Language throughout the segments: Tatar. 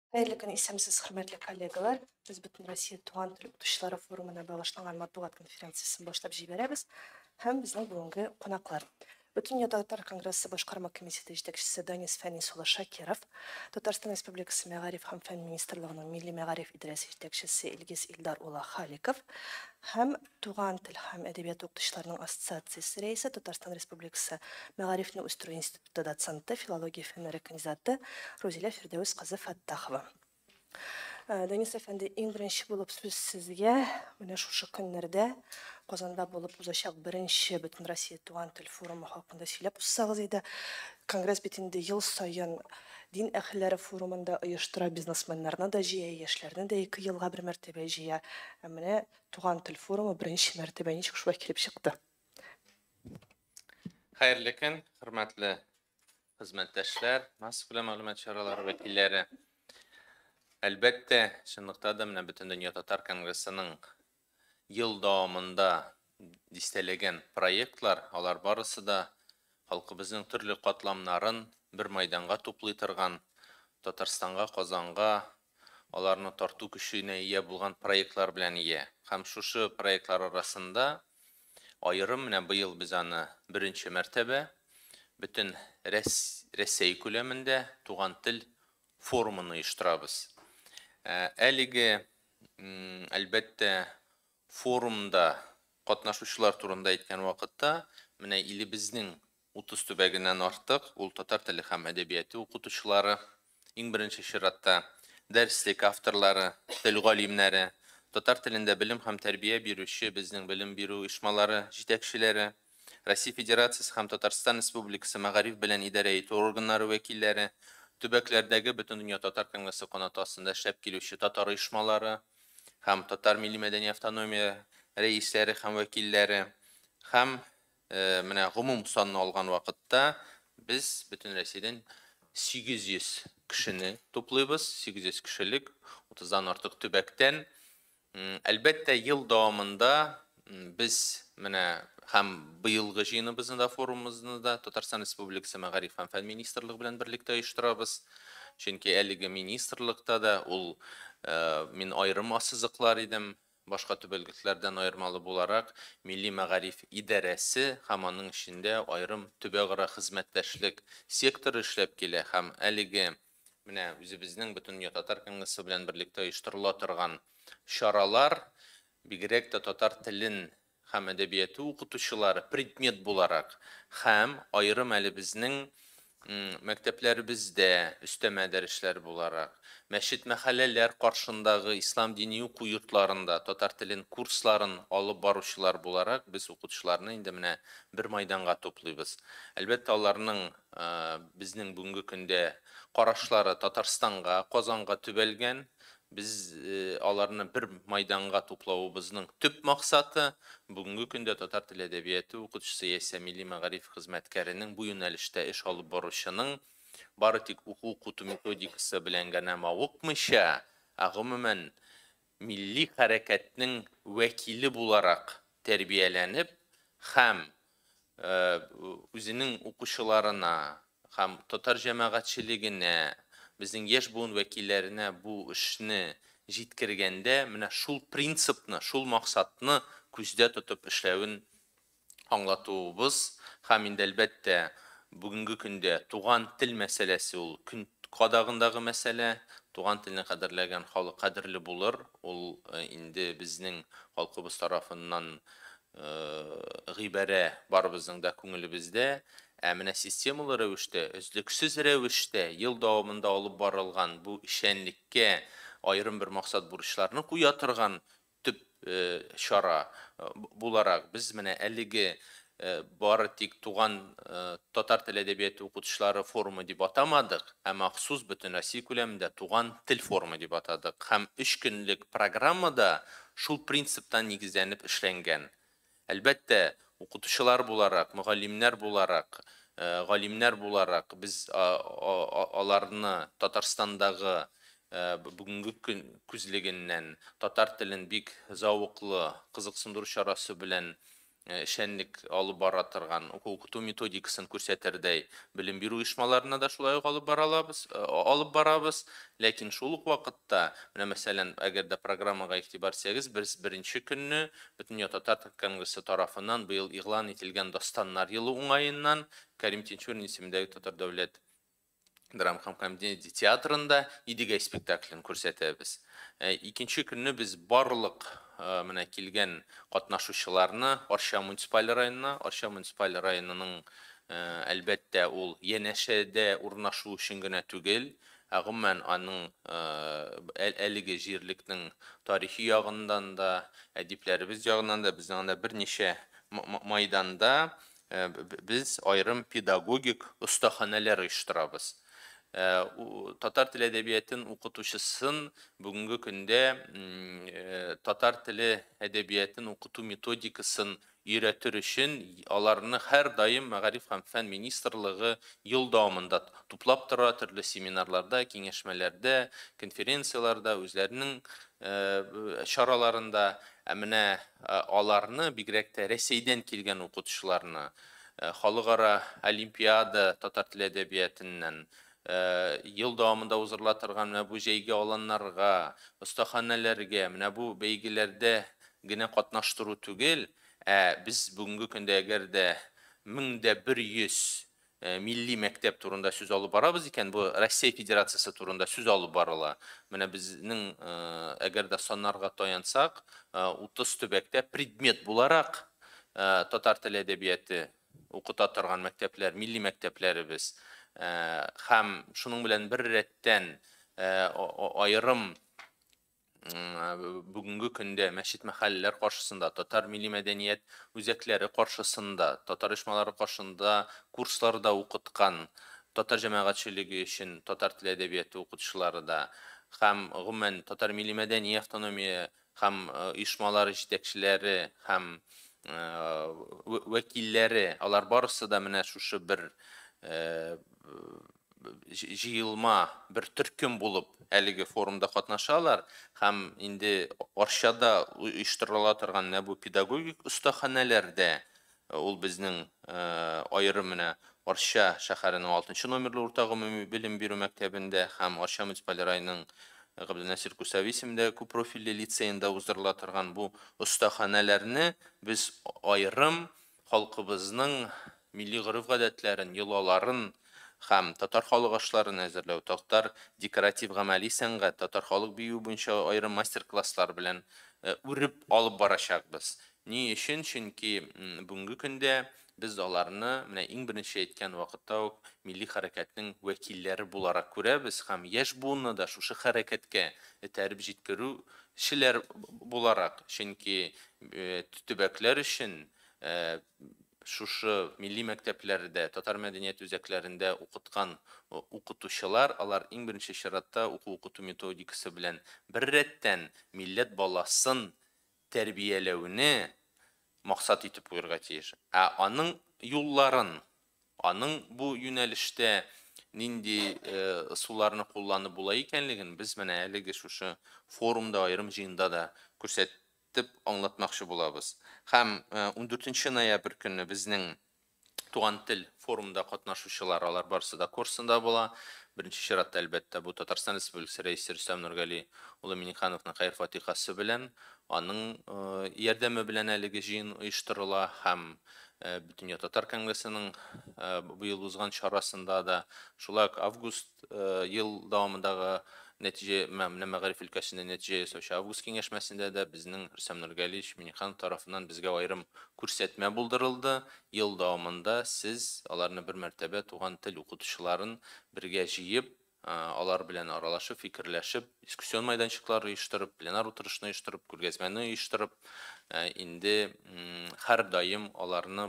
Хәерле көн, исәмсез хөрмәтле коллегалар. Без бөтен Россия туган тел укытучылары форумына багышланган матбугат конференциясын башлап җибәрәбез һәм безнең бүгенге кунаклар. Бөтен Татар конгрессы башкарма комитеты җитәкчесе Данис Фәнис улы Шакиров, Татарстан Республикасы Мәгариф һәм фән министрлыгының милли мәгариф идарәсе җитәкчесе Илгиз Илдар улы Халиков һәм туган тел һәм әдәбият укытучыларының ассоциациясе рәисе Татарстан Республикасы Мәгарифне үстерү институты доценты, филология фәннәре кандидаты Рузилә Фирдәүс кызы Фәттахова. Данис әфәнде, иң беренче булып сүз сезгә, менә шушы көннәрдә Казанда булып узачак беренче бөтен Россия туган тел форумы хакында сөйләп узсагыз иде. Конгресс бит инде ел саен дин әһелләре форумында оештыра, бизнесменнарны да җыя, яшьләрне дә 2 елга бер мәртәбә җыя. Менә туган тел форумы беренче мәртәбә ничек шулай килеп чыкты? Xayrlı gün, hürmetli hizmetdaşlar, mas'ul məlumat şuraları vəkilləri. Əlbəttə, şunluqda da mənə bütün Dünya Tatar Kongressinin yıl davamında listelegen proyektlar, onlar barısı da halkımızın türlü katlamların bir maydanga toplaytırgan, Tatarstanğa, Qozanğa, onların tartu gücüne iyi bulgan proyektlar bilen iyi. Hem şu proyektlar arasında ayırım mənə bu yıl biz anı birinci mərtəbə bütün Rəssəy küləmində Tuğan Til forumunu uyuşturabız. Әлігі әлбәттə forumda qatnaşuşlar turunda etken vaqtda mənə ilibiznin 30 tübəgindən artıq ul Tatar tili һәм әдәбияты укытучылары, иң беренче чиратта дәреслек авторлары, тел галимнәре, Tatar tilində bilim һәм тәрбия бирүче безнең билим бирү оешмалары җитәкчеләре, Россия Федерациясы һәм Татарстан Республикасы мәгариф белән идарә итү органнары вәкилләре, төбәкләрдәге бөтен дөнья Татар конгрессы канатында эшләп килүче татар оешмалары һәм Татар милли мәдәни автономия рәисләре һәм вәкилләре һәм менә гомум санны алган вакытта без бөтен Россиядән 800 кешене туплыйбыз, 800 кешелек 30-дан артык төбәктән. Әлбәттә, ел дәвамында biz менә һәм быелгы җыеныбызны да форумыбызны да Татарстан Республикасы Мәгариф һәм фән министрлыгы белән берлектә оештырабыз. Чөнки әлеге министрлыкта да ул мин аерым ассызыклар идем, башка төбәкләрдән аермалы буларак милли мәгариф идарәсе һәм аның эчендә аерым төбәгара хезмәттәшлек секторы эшләп килә һәм әлеге менә үзебезнең бөтен Татар конгрессы белән берлектә оештырыла торган чаралар бигрәк тә татар телен һәм әдәбияты укытучылары предмет буларак һәм аерым әле безнең мәктәпләребездә өстәмә дәресләр буларак мәчет мәхәлләләр каршындагы ислам дини уку йортларында татар телен курсларын алып баручылар буларак без укытучыларны инде менә бер майданга туплыйбыз. Әлбәттә, аларның безнең бүгенге көндә карашлары Татарстанга, Казанга төбәлгән. Biz аларны bir майданга туплауыбызның төп максаты бүгенге көндә татар теле әдәбияты укытучысы яисә милли мәгариф хезмәткәренең бу юнәлештә эш алып баручының бары тик уку методикасы белән генә мавыкмыйча, гомумән милли хәрәкәтнең вәкиле буларак тәрбияләнеп һәм үзенең укучыларына һәм татар җәмәгатьчелегенә bizning yaş buğun vəkillərinə bu işini jitkirgəndə mənə şul prinsipni, şul maqsadını küzdə tutub işləvin anlatığımız həm indi əlbəttə bugünkü gündə tuğan til məsələsi ol gün qadağındağı məsələ, tuğan tilini qədərləyən xalq qədərli bulur, ol indi bizning xalqımız tarafından ғибәрә бар біздің да көңілімізdə. Әміне системалы рәвіште, үзліксіз рәвіште ел дауымында алып барылған бұл ішенлікке айырым бір мақсат бурычларны куя торган төп шара буларак біз менә әлеге бары тик туган татар тел әдәбияты укытучылары форумы дип атамадык, ә махсус бөтен Россия күләмендә туган тел форумы дип атадык. Һәм 3 көнлек программада шул принциптан нигезләнеп эшләнгән. Әлбәттә, укытучылар буларак, мөгаллимнәр буларак, галимнәр буларак без аларны Татарстандагы бүгенге күзлегеннән татар телен бик зауыклы, кызыксындыру чарасы белән şenlik alып bара торган укыту методикасын күрсәтәрдәй белем бирү оешмаларына да шулай ук алып барабыз. Ләкин шул ук вакытта, менә мәсәлән, әгәр дә программага игътибар итсәгез, без беренче көнне Бөтен Татар конгрессы тарафыннан быел игълан ителгән Дастаннар елы уңаеннан Кәрим Тинчурин исемендәге Татар дәүләт драма һәм комедия театрында Идегәй спектаклен күрсәтәбез. Икенче көнне без барлык менә килгән катнашучыларны Арча муниципаль районының әлбәттә ул янәшәдә урнашу өчен генә түгел, гомумән аның әлеге җирлекнең тарихи ягыннан да, әдипләребез ягыннан да, безнең анда берничә майданда biz ayrım pedagogik ustaxanələr оештырабыз. Татар тілі әдәбиятын укытучысын бүгінгі көндә татар тілі әдәбиятын укыту методикасын өйрәтер өчен аларны һәр даим Мәгариф һәм фән министрлыгы ел дәвамында туплап тора, төрле семинарларда, киңәшмәләрдә, конференцияларда, үзләренең чараларында менә аларны бигрәк тә Рәсәйдән килгән укытучыларны халыкара олимпиада татар теле әдәбиятыннан ел дәвамында узырыла торган менә бу җәйге аланнарга, остаханәләргә, менә бу бәйгеләрдә генә катнаштыру түгел, без бүгенге көндә әгәр дә 1100 milli мәктәп турында сүз алып барабыз икән, бу Россия Федерациясы турында сүз алып барыла. Менә безнең әгәр дә саннарга таянсак, 30 төбәктә предмет буларак татар теле әдәбияты укыта торган мәктәпләр, милли мәктәпләребез һәм шуның белән бер рәттән аерым бүгенге көндә мәчет мәхәлләләр каршысында, татар милли мәдәният үзәкләре каршысында, татар оешмалары каршында курсларда укыткан татар җәмәгатьчелеге өчен татар теле әдәбияты укытучылары да һәм гомумән татар милли мәдәни автономия һәм оешмалары җитәкчеләре һәм вәкилләре, алар барысы да менә шушы бер җыелма, бер төркем булып әлеге форумда катнашалар һәм инде Арчада оештырыла торган бу педагогик остаханәләрдә ул безнең аерым менә Арча шәһәренең 6 номерлы урта гомуми белем бирү мәктәбендә һәм Арча муниципаль районының Габделнасир Кусави исемендәге күп профильле лицейында уздырыла торган бу остаханәләрне без аерым халкыбызның милли гореф-гадәтләрен, йолаларын һәм татар халык ашларын әзерләү, татар декоратив гамәли сәнгать, татар халык бию буенча аерым мастер-класслар белән үреп алып барачакбыз. Ни өчен? Чөнки бүгенге көндә без аларны менә иң беренче әйткән вакытта ук милли хәрәкәтнең вәкилләре буларак күрәбез һәм яшь буынны да шушы хәрәкәткә этәреп җиткерүчеләр буларак, чөнки төбәкләр өчен шушы милли мәктәпләрдә, татар мәдәният үзәкләрендә укыткан укытучылар, алар иң беренче чиратта укыту методикасы белән бер рәттән милләт баласын тәрбияләүне максат итеп куярга тиеш. Аның юлларын, аның бу юнәлештә нинди ысулларны кулланып була икәнлеген без менә әлеге шушы форумда аерым җыенда да күрсәтеп аңлатмакчы булабыз. Һәм 14 ноябрь көнне безнең туган тел форумда катнашучылар, алар барысы да курсында була. Беренче чиратта әлбәттә бу Татарстан Республикасы Рәисе Рөстәм Нургали улы Миңнехановның хәйр-фатихасы белән, аның ярдәме белән әлеге җыен оештырыла һәм Бөтен Татар конгрессының быел узган чарасында да шулай август ел дәвамындагы нәтиҗә Мәгариф өлкәсендә нәтиҗә ясаучы август киңәшмәсендә дә безнең Рөстәм Нургали Миңнеханов тарафыннан безгә аерым күрсәтмә булдырылды. Ел дәвамында сез аларны бер мәртәбә туган тел укытучыларын бергә җыеп, алар белән аралашып, фикерләшеп, дискуссион мәйданчыклары оештырып, пленар утырышны оештырып, күргәзмәне оештырып, инде һәр даим аларны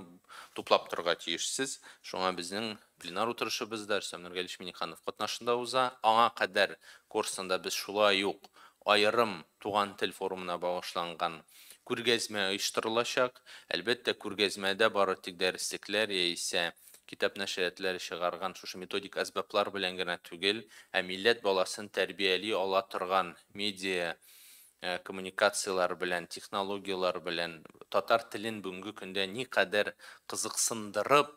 туплап торырга тиешсез. Шуңа безнең пленар утырышыбызда Рөстәм Нургали Миңнеханов катнашында уза. Аңа кадәр курсында без шулай ук аерым туган тел форумына багышланган күргәзмә оештырылачак. Әлбәттә, күргәзмәдә бары тик дәреслекләр яисә китап нәшриятләре чыгарган шушы методик әсбаплар белән генә түгел, милләт баласын тәрбияли ала торган медиа коммуникациялар белән, технологиялар белән татар телен бүгенге көндә никадәр кызыксындырып,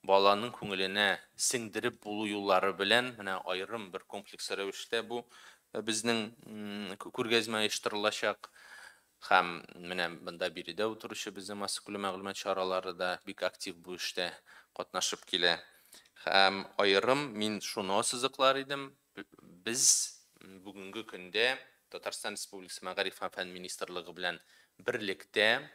баланың күңеленә сеңдереп булу юллары белән менә аерым бер комплекс рәвештә бу безнең күргәзмә оештырылачак. Һәм менә монда биредә утыручы безнең массакүләм мәгълүмат чаралары да бик актив бу эштә катнашып килә. Һәм аерым мин шуны сызыклар идем, без бүгенге көндә Татарстан Республикасы Мәгариф һәм фән министрлыгы белән берлектә,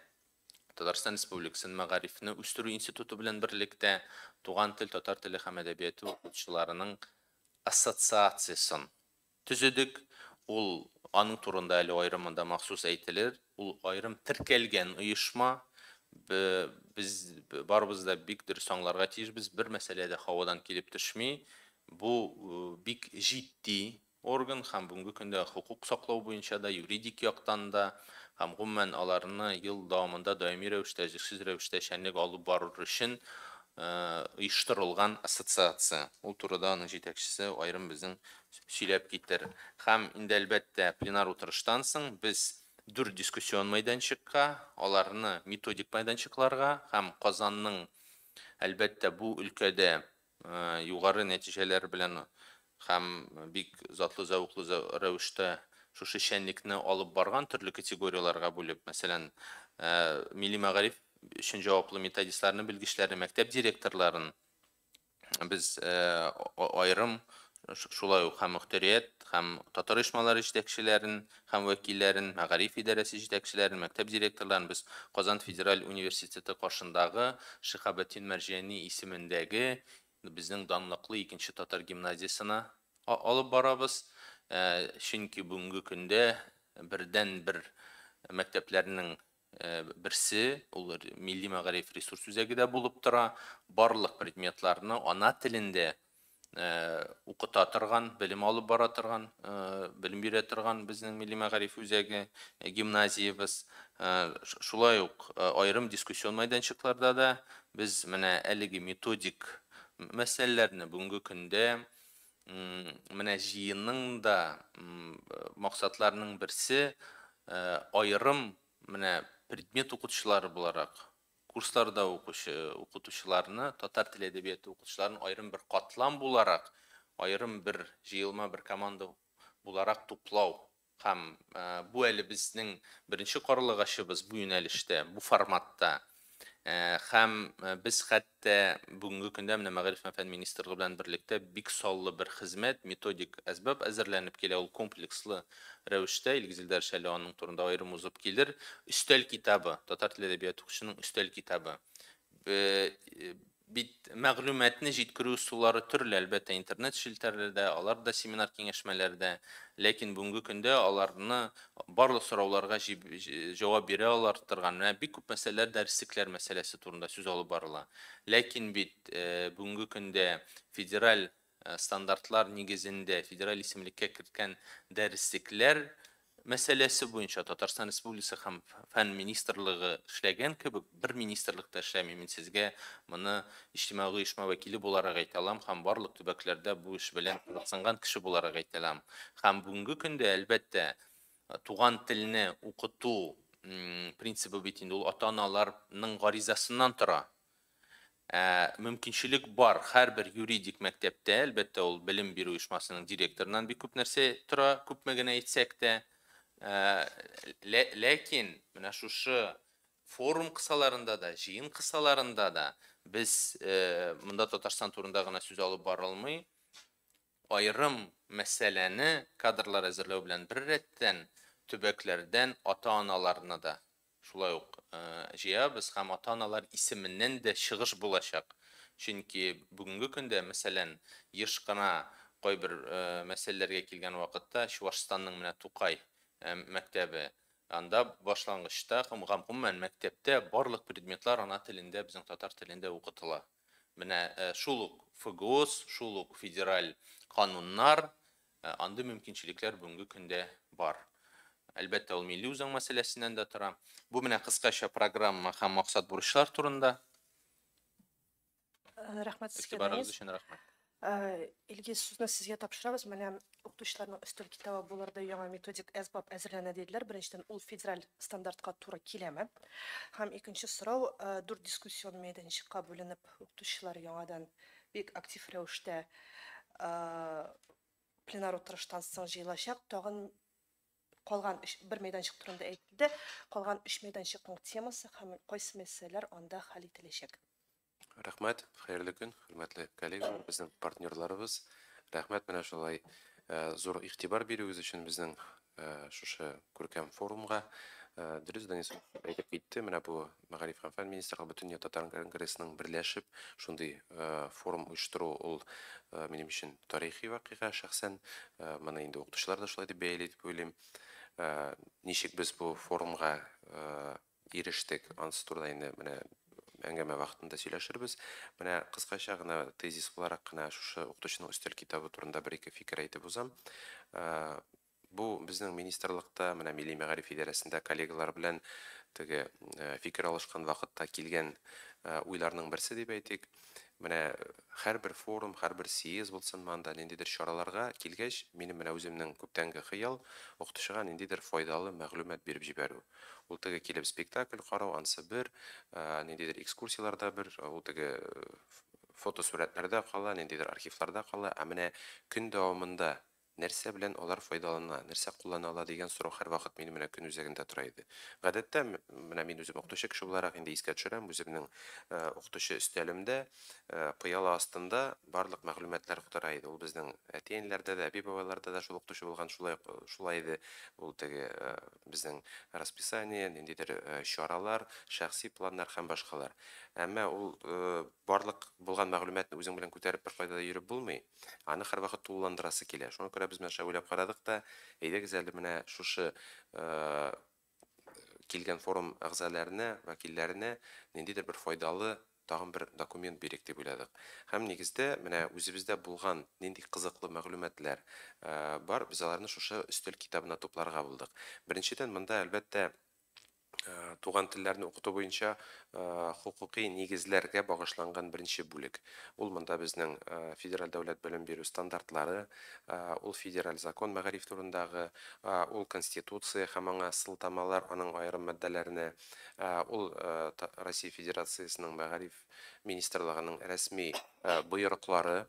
Татарстан Республикасының Мәгарифне үстерү институты белән берлектә Туган тел, татар теле һәм әдәбияты укытучыларының ассоциациясын төзедек. Ул аның турында әле аерымында махсус әйтелер. Ул аерым теркәлгән оешма. Biz барыбыз да бик дөрес аңларга тиешбез. Бер мәсьәләдә һавадан килеп төшми. Бу бик җитди орган һәм бүгенге көндә хукук саклау буенча да, юридик яктан да, һәм гомумән аларны ел дәвамында даими рәвештә, җирсез рәвештә эшчәнлек алып барыр өчен оештырылган ассоциация. Ул турыда аның җитәкчесе аерым безнең сөйләп китер. Һәм инде әлбәттә пленар утырыштан соң без 4 дискуссион мәйданчыкка, аларны методик мәйданчыкларга һәм Казанның әлбәттә бу өлкәдә югары нәтиҗәләр белән һәм бик затлы зәвыклы рәвештә шушы эшчәнлекне алып барган төрле категорияларга бүлеп, мәсәлән, милли мәгариф өчен җаваплы методистларны, белгечләрне, мәктәп директорларын без аерым шулай ук һәм мөхтәрият, һәм татар оешмалары җитәкчеләрен, һәм вәкилләрен, мәгариф идарәсе җитәкчеләрен, мәктәп директорларын без Казан Федераль университеты каршындагы Шиһабетдин Мәрҗани исемендәге безнең данлыклы икенче татар гимназиясына алып барабыз. Чөнки бүгенге көндә бердән-бер мәктәпләрнең берсе, ул милли мәгариф ресурс үзәгедә булып тора, барлык предметларны ана телендә укыта торган, белем алып бара торган, белем бирә торган безнең милли мәгариф үзәге, гимназиябыз. Шулай ук аерым дискуссион мәйданчыкларда да без менә әлеге методик мәсьәләләрне бүгенге көндә менә җыенның да максатларының берсе аерым менә предмет укытучылары буларак, курсларда укытучыларны, татар теле әдәбияты укытучыларын аерым бер катлам буларак, аерым бер җыелма, бер команда буларак туплау. Һәм бу әле безнең беренче каралыгачыбыз бу юнәлештә, бу форматта. Һәм без хәтта бүгенге көндә менә Мәгариф һәм фән министрлыгы белән берлектә бик саллы бер хезмәт, методик әсбап әзерләнеп килә, ул комплекслы рәвештә. Илгизилдар Шәле аның турында аерым узып килер. Өстәл китабы, татар теле әдәбияты укучының өстәл китабы. Бит мәгълүматны җиткерү усуллары төрле, әлбәттә интернет шелтәрләрдә, алар да семинар киңәшмәләрдә, ләкин бүгенге көндә аларны барлык сорауларга җавап бирә алар торган бик күп мәсьәләләр, дәреслекләр мәсьәләсе турында сүз алып барыла. Ләкин бит бүгенге көндә федераль стандартлар нигезендә федераль исемлеккә керткән дәреслекләр мәсьәләсе буенча Татарстан Республикасы һәм фән министрлыгы эшләгән кебек, бер министрлыкта эшләми. Мин сезгә моны иҗтимагый оешма вәкиле буларак әйтә алам һәм барлык төбәкләрдә бу эш белән кызыксынган кеше буларак әйтә алам. Һәм бүгенге көндә әлбәттә туган телне укыту принцибы бит инде ул ата-аналарның гаризасыннан тора. Мөмкинчелек бар, һәрбер юридик мәктәптә, әлбәттә ул белем бирү оешмасының директорынан бик күп нәрсә тора, күпме генә әйтсәк тә. Ләкин менә шушы форум кысаларында да, җыен кысаларында да без монда Татарстан турында гына сүз алып барылмый, аерым мәсьәләне кадрлар әзерләү белән бер рәттән төбәкләрдән ата-аналарны да шулай ук җыябыз һәм ата-аналар исеменнән дә чыгыш булачак. Чөнки бүгенге көндә, мәсәлән, еш кына кайбер мәсьәләләргә килгән вакытта Чувашстанның менә Тукай мәктәбе, анда башлангычта гомумән мәктәптә барлык предметлар ана телендә, безнең татар телендә укытыла. Менә шул ук ФГОС, шул ук федераль кануннар, андый мөмкинчелекләр бүгенге көндә бар. Әлбәттә, ул милли үзәң мәсьәләсеннән дә тора. Бу менә кыскача программа һәм максат бурычлар турында. Рәхмәт сезгә. Игътибарыгыз өчен рәхмәт. Илгиз, сүзне сезгә тапшырабыз. Менә укытучыларның өстәл китабы булырда яңа методик әсбап әзерләнә диделәр. Беренчедән, ул федераль стандартка туры киләме? Һәм икенче сорау, 4 дискуссион мәйданчыкка бүленеп, укытучылар яңадан бик актив рәвештә пленар утырыштан соң җыелачак. Тагын калган бер мәйданчык турында әйтелде. Калган 3 мәйданчыкның темасы һәм кайсы мәсьәләләр анда хәл ителәчәк. Рәхмәт, хәерле көн, хөрмәтле коллегалар, безнең партнерларыбыз. Рәхмәт менә шулай зур игътибар бирүегез өчен безнең шушы күркәм форумга. Дөрес Денис әйтеп китте, менә бу Мәгариф һәм фән министрлыгы Бөтен Татар конгрессының берләшеп шундый форум оештыру ул минем өчен тарихи вакыйга. Шәхсән моны инде укытучылар да шулай дип бәялый дип уйлыйм. Ничек без бу форумга ирештек, ансы турында инде менә әңгәмә вакытында сөйләшербез. Менә кыскача гына тезис буларак кына шушы укытучының өстәл китабы турында бер-ике фикер әйтеп узам. Бу безнең министрлыкта, менә Милли мәгариф идарәсендә коллегалар белән теге фикер алышкан вакытта килгән уйларның берсе дип әйтик. Менә һәрбер форум, һәрбер съезд булсын, манда ниндидер чараларга килгәч, минем менә үземнең күптәнге хыял укытучыга ниндидер файдалы мәгълүмат биреп җибәрү. Ул теге килеп спектакль карау, ансы бер, ниндидер экскурсияларда бер, ул теге фотосурәтләрдә кала, ниндидер архивларда кала, менә көн дәвамында нәрсә белән алар файдалана, нәрсә куллана ала дигән сорау һәр вакыт минем менә көн үзәгендә тора иде. Гадәттә, менә мин үзем укытучы кеше буларак инде искә төшерәм, үземнең укытучы өстәлемдә, пыяла астында барлык мәгълүматлар тора иде. Ул безнең әти-әниләрдә дә, әби-бабайларда да шул укытучы булган, шулай иде. Ул теге безнең расписание, ниндидер чаралар, шәхси планнар һәм башкалар. Әмма ул барлык булган мәгълүматны үзең белән күтәреп бер кайда да йөреп булмый. Аны һәр вакыт тулыландырасы килә. Шуңа күрә без менә уйлап карадык та, әйдәгез әле менә шушы килгән форум әгъзаларына, вәкилләренә ниндидер бер файдалы тагын бер документ бирик дип уйладык. Һәм нигездә менә үзебездә булган нинди кызыклы мәгълүматлар бар, без аларны шушы өстәл китабына тупларга булдык. Беренчедән, монда әлбәттә туган телләрне укыту буенча хукукый нигезләргә багышланган беренче бүлек. Ул монда безнең федераль дәүләт белем бирү стандартлары, ул федераль закон мәгариф турындагы, ул конституция һәм аңа сылтамалар, аның аерым маддәләренә, ул Россия Федерациясының мәгариф министрлыгының рәсми боерыклары,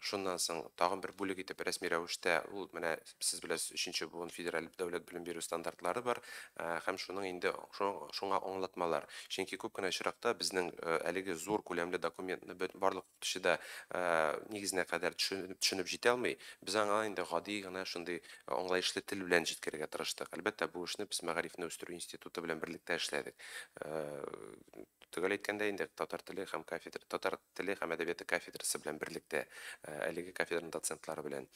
шуннан соң тагын бер бүлек итеп рәсми рәвештә ул менә сез беләсез 3нче буын федераль дәүләт белем бирү стандартлары бар, һәм шуның инде шуңа аңлатмалар. Чөнки күп кенә очракта безнең әлеге зур күләмле документны барлык укытучыда нигезенә кадәр төшенеп җитә алмый, без аңа инде гади гына шундый аңлаешлы тел белән җиткерергә тырыштык. Әлбәттә, бу эшне без мәгарифне үстерү институты белән берлектә эшләдек. Төгәл әйткәндә инде татар теле һәм әдәбияты кафедрасы белән берлектә, әлеге кафедраның доцентлары белән.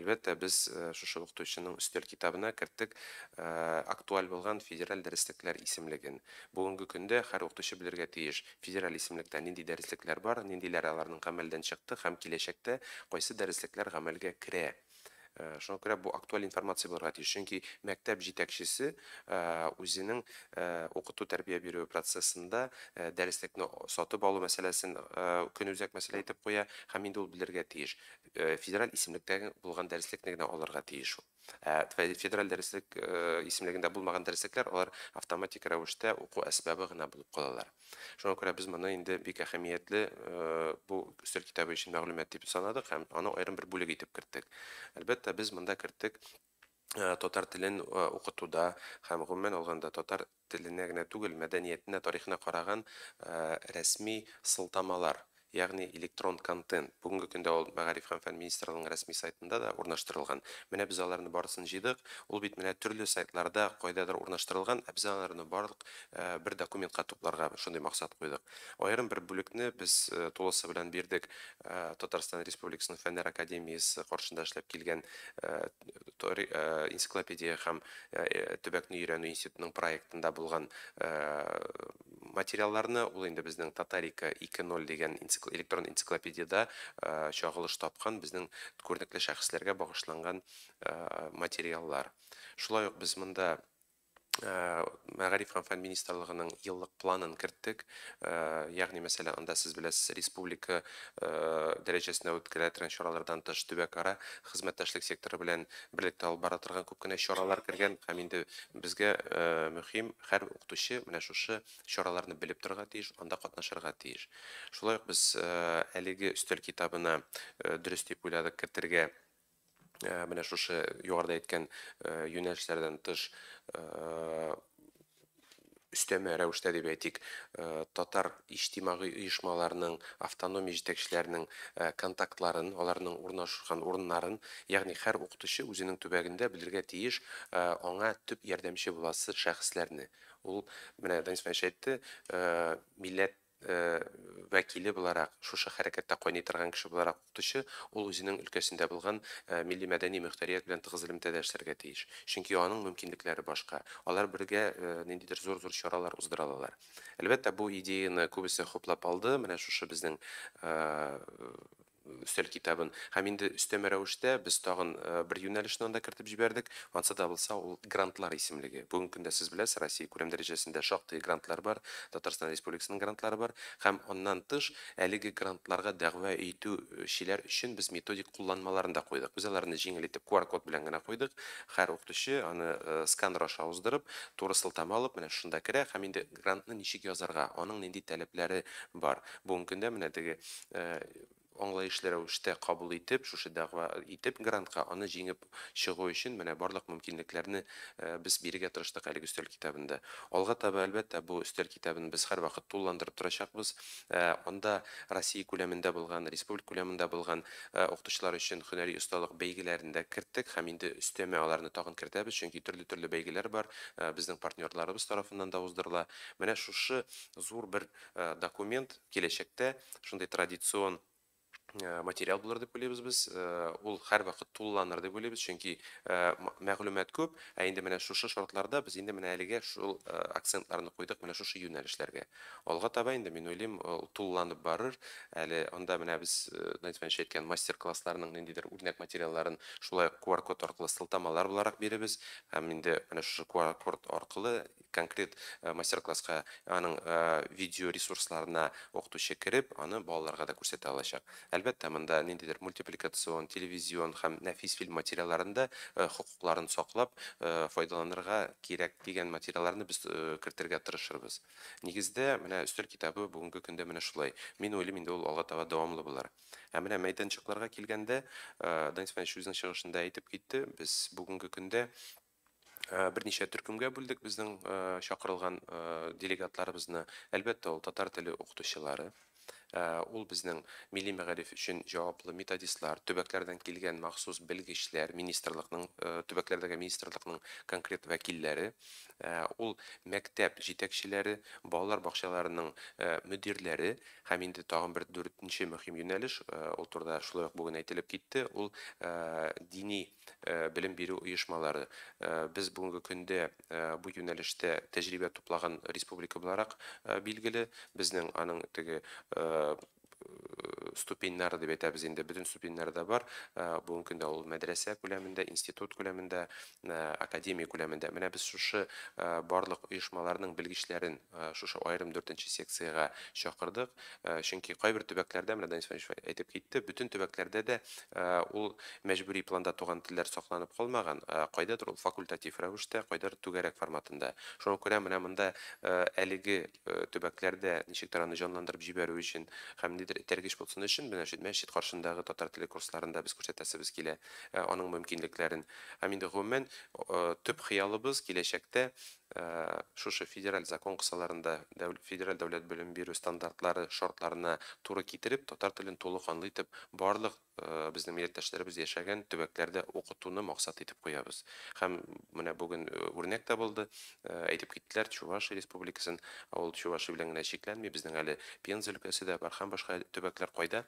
Әлбәттә, без шушы укытучының өстәл китабына керттек актуаль булган федераль дәреслекләр исемлеген. Бүгенге көндә һәр укытучы белергә тиеш федераль исемлектә нинди дәреслекләр бар, ниндиләр аларның гамәлдән чыкты һәм киләчәктә кайсы дәреслекләр гамәлгә керә. Шуңа күрә бу актуаль информация булырга тиеш. Чөнки мәктәп җитәкчесе үзенең укыту тәрбия бирү процессында дәреслекне сатып алу мәсьәләсен көнүзәк мәсьәлә итеп куя һәм инде ул белергә тиеш. Федераль исемлектә булган дәреслекне генә алырга тиеш. Федераль дәреслек исемлегендә булмаган дәреслекләр алар автоматик рәвештә уку әсбабы гына булып калалар. Шуңа күрә без моны инде бик әһәмиятле бу өстәл китабы өчен мәгълүмат дип санадык һәм аны аерым бер бүлек итеп керттек. Әлбәттә, без монда керттек татар телен укытуда һәм гомумән алганда татар теленә генә түгел, мәдәниятенә, тарихына караган рәсми сылтамалар, ягъни электрон контент. Бүгенге көндә ул Мәгариф һәм фән министрлыгының рәсми сайтында да урнаштырылган. Менә без аларны барысын җыйдык. Ул бит менә төрле сайтларда кайдадыр урнаштырылган, без аларны барлык бер документка тупларга шундый максат куйдык. Аерым бер бүлекне без тулысы белән бирдек Татарстан Республикасының Фәннәр академиясе каршында эшләп килгән энциклопедия һәм төбәкне өйрәнү институтының проектында булган материалларны, ул инде безнең Татарика 2.0 дигән электрон энциклопедияда чагылыш тапкан безнең күренекле шәхесләргә багышланган материаллар. Шулай ук без монда Мәгариф һәм фән министрлыгының еллык планын керттек. Ягъни мәсәлән, анда сез беләсез, республика дәрәҗәсендә үткәрелә торган чаралардан тыш төбәк-ара хезмәттәшлек секторы белән берлектә алып бара торган күп кенә чаралар кергән һәм инде безгә мөһим һәр укытучы менә шушы чараларны белеп торырга тиеш, анда катнашырга тиеш. Шулай ук без әлеге өстәл китабына дөрес дип уйладык кертергә менә шушы югарыда әйткән юнәлешләрдән тыш өстәмә рәвештә дип әйтик, татар иҗтимагый оешмаларының, автономия җитәкчеләренең контактларын, аларның урнашкан урыннарын, ягъни һәр укытучы үзенең төбәгендә белергә тиеш аңа төп ярдәмче буласы шәхесләрне. Ул менә Данис Фәниш әйтте, милләт вәкиле буларак, шушы хәрәкәттә кайный торган кеше буларак укытучы, ул үзенең өлкәсендә булган милли мәдәни мөхтәрият белән тыгыз элемтәдә эшләргә тиеш. Чөнки аның мөмкинлекләре башка. Алар бергә ниндидер зур-зур чаралар уздыра алалар. Әлбәттә, бу идеяны күбесе хуплап алды. Менә шушы безнең өстәл китабын. Һәм инде өстәмә рәвештә без тагын бер юнәлешне анда кертеп җибәрдек. Ансы да булса, ул грантлар исемлеге. Бүгенге көндә сез беләсез, Россия күләм дәрәҗәсендә шактый грантлар бар, Татарстан Республикасының грантлары бар. Һәм аннан тыш, әлеге грантларга дәгъва итү эшчеләр өчен без методик кулланмаларын да куйдык. Без аларны җиңел итеп QR-код белән генә куйдык. Һәр укытучы аны сканер аша уздырып, туры сылтама алып, менә шунда керә һәм инде грантны ничек язарга, аның нинди таләпләре бар. Бүгенге көндә менә теге аңлаешлы рәвештә кабул итеп, шушы дәгъва итеп грантка аны җиңеп чыгу өчен менә барлык мөмкинлекләрне без бирергә тырыштык әлеге өстәл китабында. Алга таба әлбәттә бу өстәл китабын без һәрвакыт тулыландырып торачакбыз. Анда Россия күләмендә булган, республика күләмендә булган укытучылар өчен һөнәри осталык бәйгеләрендә керттек һәм инде өстәмә аларны тагын кертәбез, чөнки төрле бәйгеләр бар, безнең партнерларыбыз тарафыннан да уздырыла. Менә шушы зур бер документ киләчәктә шундый традицион материал булыр дип уйлыйбыз без. Ул һәрвакыт тулыланыр дип уйлыйбыз, чөнки мәгълүмат күп, ә инде менә шушы шартларда без инде менә әлегә шул акцентларны куйдык менә шушы юнәлешләргә. Алга таба инде мин уйлыйм, ул тулыланып барыр. Әле анда менә без Данис әйткән мастер-классларның ниндидер үрнәк материалларын шулай QR-код аркылы сылтамалар буларак биребез. Һәм инде менә шушы QR-код аркылы конкрет мастер-класска аның видео ресурсларына укытучы кирип, аны балаларга да күрсәтә алачак. Әлбәттә, монда ниндидер мультипликацион, телевизион һәм нәфис фильм материалларында хукукларын саклап, файдаланырга кирәк дигән материалларны без кертергә тырышырбыз. Нигездә, менә өстәл китабы бүгенге көндә менә шулай. Мин уйлыйм, инде ул алга таба дәвамлы булыр. Ә менә мәйданчыкларга килгәндә, Данис Фәниш үзенең чыгышында әйтеп китте, без бүгенге көндә берничә төркемгә бүлдек безнең чакырылган делегатларыбызны. Әлбәттә, ул татар теле укытучылары. Ул безнең милли мәгариф өчен җаваплы методистлар, төбәкләрдән килгән махсус белгечләр, министрлыкның төбәкләрдәге министрлыкның конкрет вәкилләре, ул мәктәп җитәкчеләре, балалар бакчаларының мөдирләре һәм инде тагын бер 4нче мөһим юнәлеш, ул турыда шулай ук бүген әйтелеп китте, ул дини белем бирү оешмалары. Без бүгенге көндә бу юнәлештә тәҗрибә туплаган республика буларак билгеле, безнең аның теге ступеньнары дип әйтәбез инде, бөтен ступеньнәрдә бар. Бүгенге көндә ул мәдрәсә күләмендә, институт күләмендә, академия күләмендә. Менә без шушы барлык оешмаларның белгечләрен шушы аерым 4нче секцияга чакырдык. Чөнки кайбер төбәкләрдә, менә Данис Фәниш әйтеп китте, бөтен төбәкләрдә дә ул мәҗбүри планда туган телләр сакланып калмаган. Кайдадыр ул факультатив рәвештә, кайдадыр түгәрәк форматында. Шуңа күрә менә монда әлеге төбәкләрдә ничектер аны җанландырып җибәрү өчен һәм нидер этәргеч булсын өчен менә шу мәчет каршындагы татар теле курсларында без күрсәтәсебез килә аның мөмкинлекләрен. Һәм инде гомумән төп хыялыбыз киләчәктә шушы федераль закон кысаларында федераль дәүләт белем бирү стандартлары шартларына туры китереп, татар телен тулы-канлы итеп барлык безнең милләттәшләребез яшәгән төбәкләрдә укытуны максат итеп куябыз. Һәм менә бүген үрнәк тә булды. Әйтеп киттеләр, Чувашия республикасын, ул Чувашия белән генә чикләнми, безнең әле Пенза өлкәсе дә бар һәм башка төбәкләр кайда.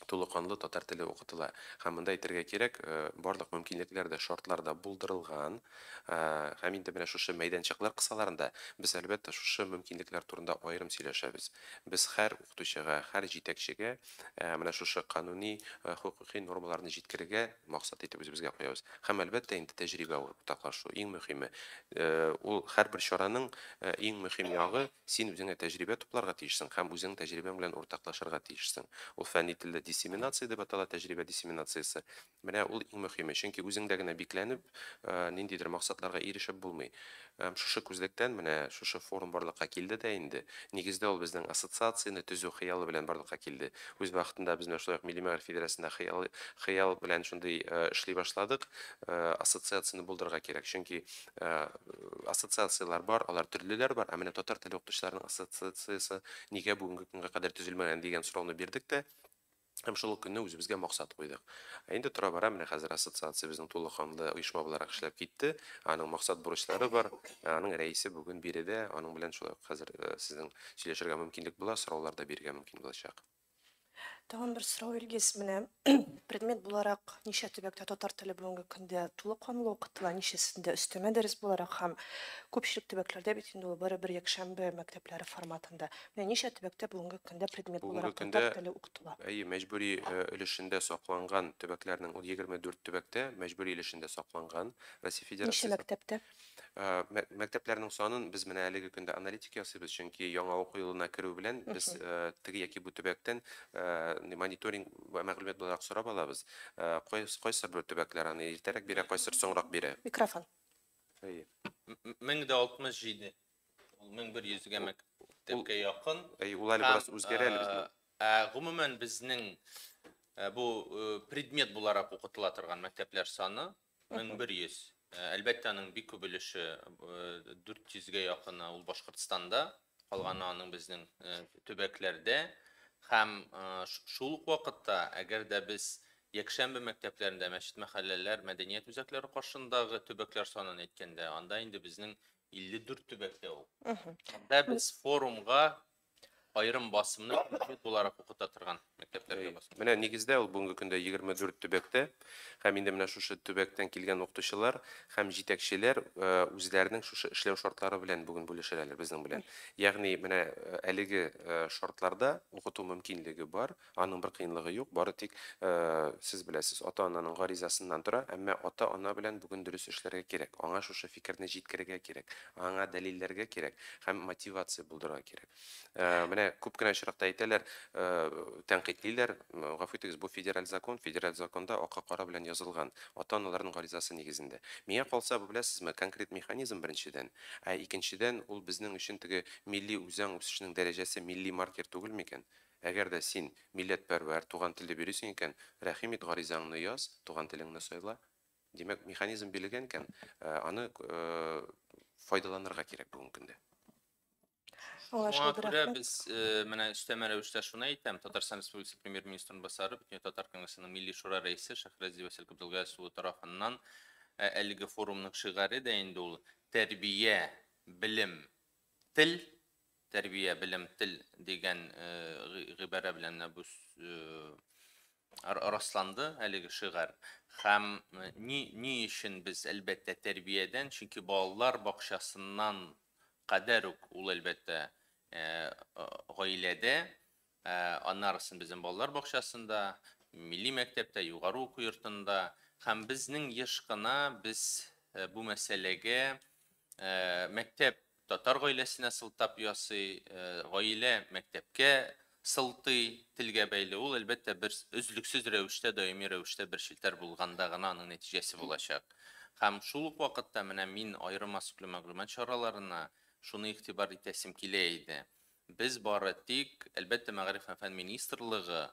тулыканлы татар теле укытыла. Һәм монда әйтергә кирәк, барлык мөмкинлекләр дә, шартлар да булдырылган. Һәм инде менә шушы мәйданчыклар кысаларында без әлбәттә шушы мөмкинлекләр турында аерым сөйләшәбез. Без һәр укытучыга, һәр җитәкчегә менә шушы кануни, хукукый нормаларны җиткерергә максат итеп үзебезгә куябыз. Һәм әлбәттә инде тәҗрибә уртаклашу иң мөһиме. Ул һәрбер чараның иң мөһим ягы син үзеңә тәҗрибә тупларга тиешсең һәм үзең тәҗрибәң белән уртаклашырга тиешсең. Ул фәнни телдә диссеминация дип атала, тәҗрибә диссеминациясе. Менә ул иң мөһиме, чөнки үзеңдә генә бикләнеп, ниндидер максатларга ирешеп булмый. Шушы күзлектән менә шушы форум барлыкка килде дә инде. Нигездә ул безнең ассоциацияне төзү хыялы белән барлыкка килде. Үз вакытында без менә шулай ук Милли мәгариф федерациясендә хыял белән шундый эшли башладык. Ассоциацияне булдырырга кирәк, чөнки ассоциациялар бар, алар төрлеләр бар, менә татар теле укытучыларының ассоциациясе нигә бүгенге көнгә кадәр төзелмәгән дигән сорауны бирдек тә. Һәм шул көнне үзебезгә максат куйдык. Инде тора бара менә хәзер ассоциация безнең тулыканлы оешма буларак эшләп китте. Аның максат бурычлары бар. Аның рәисе бүген биредә, аның белән шулай хәзер сезнең сөйләшергә мөмкинлек була, сораулар да бирергә мөмкин булачак. Тагын бер сорау Илгиз, менә предмет буларак ничә төбәктә татар теле бүгенге көндә тулыканлы укытыла, ничәсендә өстәмә дәрес буларак һәм күпчелек төбәкләрдә бит инде ул бер якшәмбе мәктәпләре форматында. Менә ничә төбәктә бүгенге көндә предмет Бүгенге буларак көндә татар теле укытыла? мәҗбүри өлешендә сакланган төбәкләрнең ул 24 төбәктә мәҗбүри өлешендә сакланган Россия Ничә Федерациясе мәктәптә? мәктәпләрнең санын без менә әлеге көндә аналитика ясыйбыз, чөнки яңа уку елына керү белән без теге яки бу төбәктән мониторинг ва мәгълүмат буларак сорап алабыз. Кайсы бер төбәкләр аны иртәрәк бирә, кайсы соңрак бирә. Микрофон. 1067. Ул 1100-гә мәктәпкә якын. Ул әле бераз үзгәрә әле безнең. Гомумән безнең бу предмет буларак укытыла торган мәктәпләр саны 1100. Әлбәттә аның бик күп өлеше 400-гә якыны ул Башкортстанда, калганы аның безнең төбәкләрдә. Һәм шул ук вакытта, әгәр дә без якшәмбе мәктәпләрендә мәчет мәхәлләләр, мәдәният үзәкләре каршындагы төбәкләр санын әйткәндә, анда инде безнең 54 төбәктә ул. Анда без форумга айрым басымны буларак укыта торган мәктәпләргә басым. Менә нигездә ул бүгенге көндә 24 төбәктә һәм инде менә шушы төбәктән килгән укытучылар һәм җитәкчеләр үзләренең шушы эшләү шартлары белән бүген бүлешәләр безнең белән. Ягъни менә әлеге шартларда укыту мөмкинлеге бар, аның бер кыенлыгы юк, бары тик сез беләсез, ата-ананың гаризасыннан тора, әмма ата-ана белән бүген дөрес эшләргә кирәк. Аңа шушы фикерне җиткерергә кирәк, аңа дәлилләргә кирәк һәм мотивация булдырырга кирәк. Менә күп кенә очракта әйтәләр, тәнкыйтьлиләр, гафу итегез, бу федераль законда ак-кара белән язылган, ата-аналарның гаризасы нигезендә. Миңа калса, бу беләсезме, конкрет механизм беренчедән, икенчедән ул безнең өчен теге милли үзәң үсешенең дәрәҗәсе милли маркер түгел микән? Әгәр дә син милләтпәрвәр, туган телдә бирисең икән, рәхим ит, гаризаңны яз, туган телеңне сайла. Димәк, механизм билгән икән, аны файдаланырга кирәк бүгенге көндә. Шуңа күрә без менә өстәмә рәвештә шуны әйтәм, Татарстан Республикасы Премьер-министрының басары, Татар Конгрессының Милли шура рәисе Шәһрәзи Вәсил Габделгазов тарафыннан әлеге форумның шигары да инде ул тәрбия, белем, тел, тәрбия, белем, тел дигән гыйбарә белән бу расланды әлеге шигар. Һәм ни өчен без әлбәттә тәрбиядән, чөнки балалар бакчасыннан кадәр үк ул әлбәттә гаиләдә, аннарысын безнең балалар бакчасында, милли мәктәптә, югары уку йортында, һәм безнең еш кына без бу мәсьәләгә мәктәп татар гаиләсенә сылтап ясый, гаилә мәктәпкә сылтый, телгә бәйле, ул әлбәттә бер өзлексез рәвештә, даими рәвештә бер челтәр булганда гына аның нәтиҗәсе булачак. Һәм шул ук вакытта менә мин аерым мәгълүмат чараларына шуны игътибар итәсем килә иде. Без бары тик, әлбәттә, Мәгариф һәм фән министрлыгы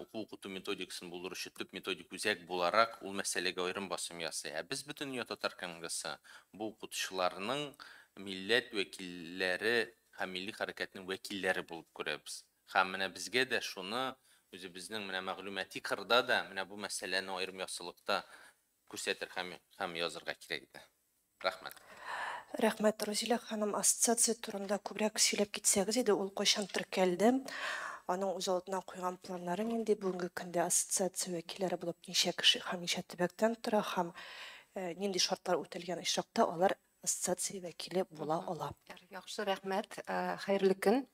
уку-укыту методикасын булдыручы төп методик үзәк буларак ул мәсьәләгә аерым басым ясый. Без бөтен Татар Конгрессы бу укытучыларның милләт вәкилләре һәм милли хәрәкәтнең вәкилләре булып күрәбез. Һәм менә безгә дә шуны үзебезнең менә мәгълүмати кырда да менә бу мәсьәләне аерым яссылыкта күрсәтер һәм язырга кирәк иде. Рәхмәт. Рәхмәт, Розилә ханым, ассоциация турында күбрәк сөйләп китсәгез иде, ул кайчан теркәлде? Аның үз алдына куйган планнары инде бүгенге көндә ассоциация вәкилләре булып ничә кеше һәм ничә төбәктән тора һәм нинди шартлар үтәлгән очракта алар ассоциация вәкиле була ала. Яхшы, рәхмәт. Хәерле көн.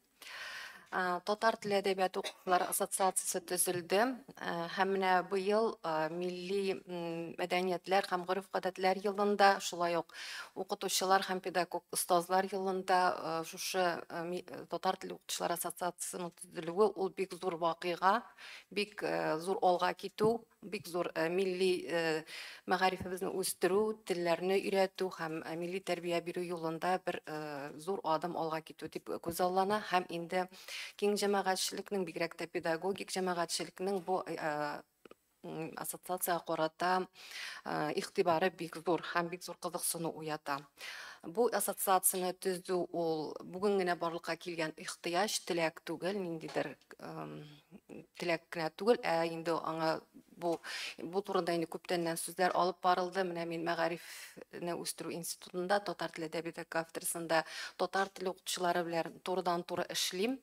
Татар теле әдәбияты укытучылары ассоциациясе төзелде. Һәм менә быел милли мәдәниятләр һәм гореф-гадәтләр елында, шулай ук укытучылар һәм педагог остазлар елында шушы Татар теле укытучылары ассоциациясенең төзелүе ул бик зур вакыйга, бик зур алга китү, бик зур милли мәгарифебезне үстерү, телләрне өйрәтү һәм милли тәрбия бирү юлында бер зур адым алга китү дип күзаллана. Һәм инде киң җәмәгатьчелекнең, бигрәк тә педагогик җәмәгатьчелекнең бу ассоциациягә карата игътибары бик зур һәм бик зур кызыксыну уята. Бу ассоциацияне төзү ул бүген генә барлыкка килгән ихтыяҗ, теләк түгел, ниндидер теләк кенә түгел, инде аңа бу турында инде күптәннән сүзләр алып барылды. Менә мин мәгарифне үстерү институтында татар теле әдәбияты кафедрасында татар теле укытучылары белән турыдан-туры эшлим.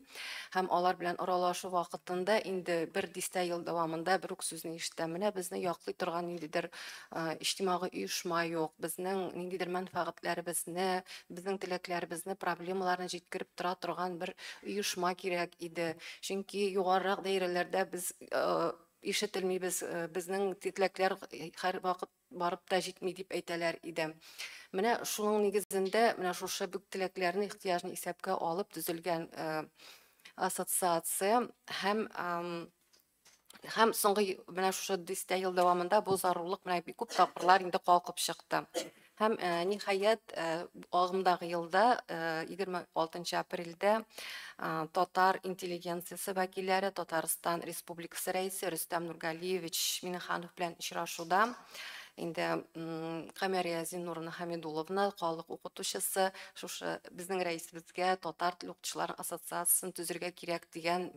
Һәм алар белән аралашу вакытында инде бер дистә ел дәвамында бер үк сүзне ишетәм. Менә безне яклый торган ниндидер иҗтимагый оешма юк. Безнең ниндидер мәнфәгатьләребезне, безнең теләкләребезне, проблемаларны җиткереп тора торган бер оешма кирәк иде. Чөнки югарырак даирәләрдә без ишетелмибез, безнең теләкләр һәр вакыт барып та җитми дип әйтәләр иде. Менә шуның нигезендә, менә шушы бик теләкләрне, ихтыяҗны исәпкә алып төзелгән ассоциация һәм соңгы менә шушы дистә ел дәвамында бу зарурлык менә бик күп тапкырлар инде калкып чыкты. Һәм ниһаять агымдагы елда 26 апрельдә татар интеллигенциясе вәкилләре, Татарстан Республикасы рәисе Рөстәм Нургалиевич Миннеханов белән очрашуда инде Камәрия Зиннуровна Хамидулловна, халык укытучысы, шушы безнең рәисебезгә татар теле укытучылары ассоциациясын төзергә кирәк дигән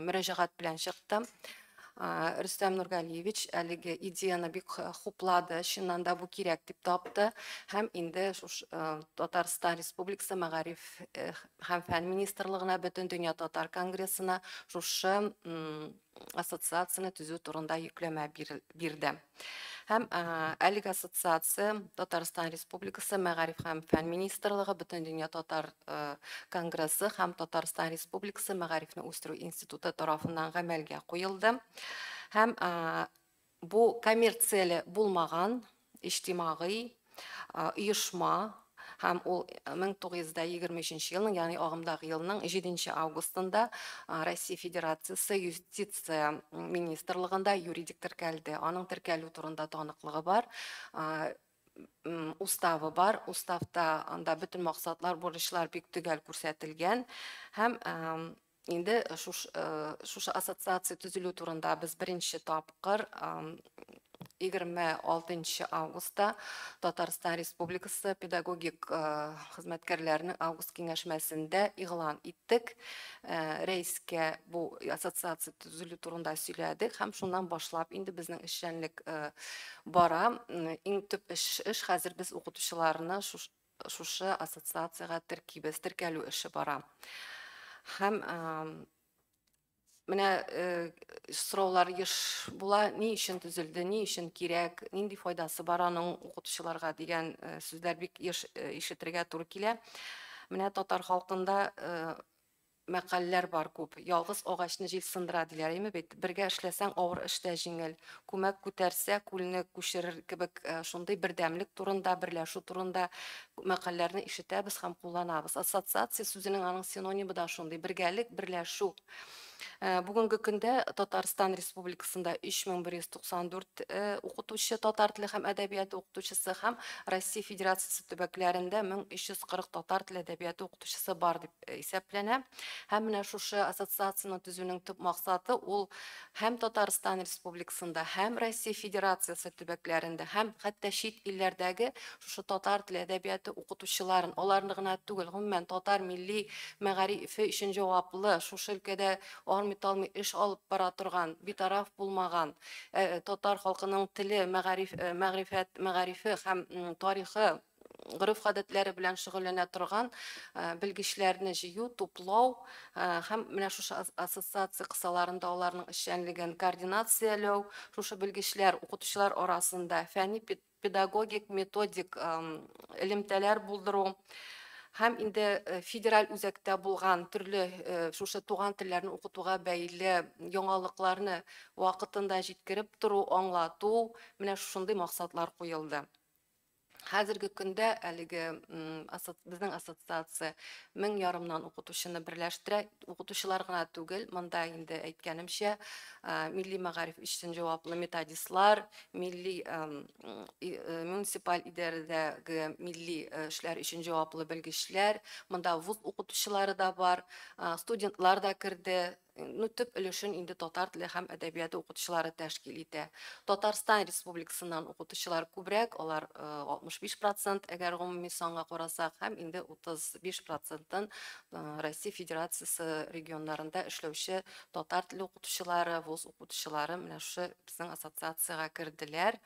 мөрәҗәгать белән чыкты. Рөстәм Нургалиевич әлеге идеяны бик хуплады, чыннан да бу кирәк дип тапты. Һәм инде шушы Татарстан Республикасы мәгариф һәм фән министрлыгына, бөтен дөнья татар конгрессына шушы ассоциацияны төзү турында йөкләмә бирде. Һәм әлеге ассоциация Татарстан Республикасы мәгариф һәм фән министрлыгы, бөтен дөнья татар конгрессы һәм Татарстан Республикасы мәгарифне үстерү институты тарафыннан гамәлгә куелды. Һәм бу коммерцияле булмаган иҗтимагый оешма һәм ул 1923 елның, ягъни агымдагы елның 7 августында Россия Федерациясы юстиция министрлыгында юридик теркәлде. Аның теркәлү турында таныклыгы бар. Уставы бар. Уставта анда бөтен максатлар, бурычлар бик төгәл күрсәтелгән. Һәм инде шушы ассоциация төзелү турында без беренче тапкыр 26 августта Татарстан Республикасы педагогик хезмәткәрләренең август киңәшмәсендә игълан иттек. Рәискә бу ассоциация төзелү турында сөйләдек һәм шуннан башлап инде безнең эшчәнлек бара. Иң төп эш хәзер без укытучыларны шушы ассоциациягә теркибез, теркәлү эше бара. Һәм менә сораулар еш була, ни өчен төзелде, ни өчен кирәк, нинди файдасы бар аның укытучыларга дигән сүзләр бик еш ишетергә туры килә. Менә татар халкында мәкалләр бар күп. Ялгыз агачны җил сындыра диләр, име бит? Бергә эшләсәң авыр эштә җиңел. Күмәк күтәрсә күлне күчерер кебек шундый бердәмлек турында, берләшү турында мәкалләрне ишетәбез һәм кулланабыз. Ассоциация сүзенең аның синонимы да шундый: бергәлек, берләшү. Бүгенге көндә Татарстан Республикасында 3194 укытучы, татар теле һәм әдәбияты укытучысы һәм Россия Федерациясе төбәкләрендә 1340 татар теле әдәбияты укытучысы бар дип исәпләнә. Һәм менә шушы ассоциацияны төзүнең төп максаты ул һәм Татарстан Республикасында, һәм Россия Федерациясе төбәкләрендә, һәм хәтта чит илләрдәге шушы татар теле әдәбияты укытучыларын, аларны гына түгел, гомумән татар милли мәгарифе өчен җаваплы, шушы өлкәдә армый-талмый эш алып бара торган, битараф булмаган, татар халкының теле, мәгарифе һәм тарихы гырыф гадәтләре белән шөгыльләнә торган белгечләрне җыю, туплау һәм менә шушы ассоциация кысаларында аларның эшчәнлеген координацияләү, шушы белгечләр, укытучылар арасында фәнни педагогик, методик элемтәләр булдыру һәм инде федераль үзәктә булган төрле шушы туган телләрне укытуга бәйле яңалыкларны вакытында җиткереп тору, аңлату, менә шундый максатлар куелды. Хәзерге көндә әлеге безнең ассоциация 1000 укытучыны берләштерә. Укытучылар гына түгел, монда инде әйткәнемчә, милли мәгариф өчен җаваплы методистлар, милли муниципаль идарәдәге милли эшләр өчен җаваплы белгечләр, монда вуз укытучылары да бар, студентлар да керде. Төп өлешен инде татар теле һәм әдәбияты укытучылары тәшкил итә. Татарстан Республикасыннан укытучылар күбрәк, алар 65%, әгәр гомуми санга карасак, һәм инде 35%-ын Россия Федерациясе регионнарында эшләүче татар теле укытучылары, вуз укытучылары менә шушы безнең ассоциациягә керделәр.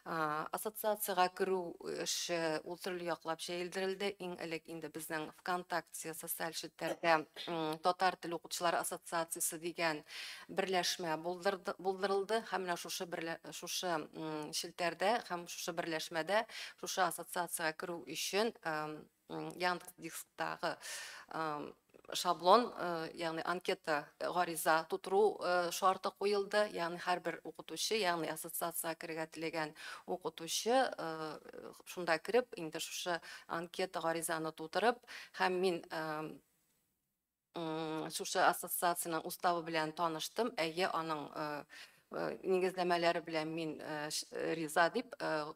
Ассоциациягә керү эше ул төрле яклап җәелдерелде. Иң элек инде безнең ВКонтакте социаль челтәрдә татар теле укытучылары ассоциациясе дигән берләшмә булдырылды. Һәм менә шушы челтәрдә һәм шушы берләшмәдә шушы ассоциациягә керү өчен Яндекс.Дисктагы шаблон, ягъни анкета гариза тутыру шарты куелды. Ягъни һәрбер укытучы, ягъни ассоциациягә керергә теләгән укытучы шунда кирип, инде шушы анкета гаризаны тутырып, һәм мин шушы ассоциациянең уставы белән таныштым. Әйе, аның нигезләмәләре белән мин риза дип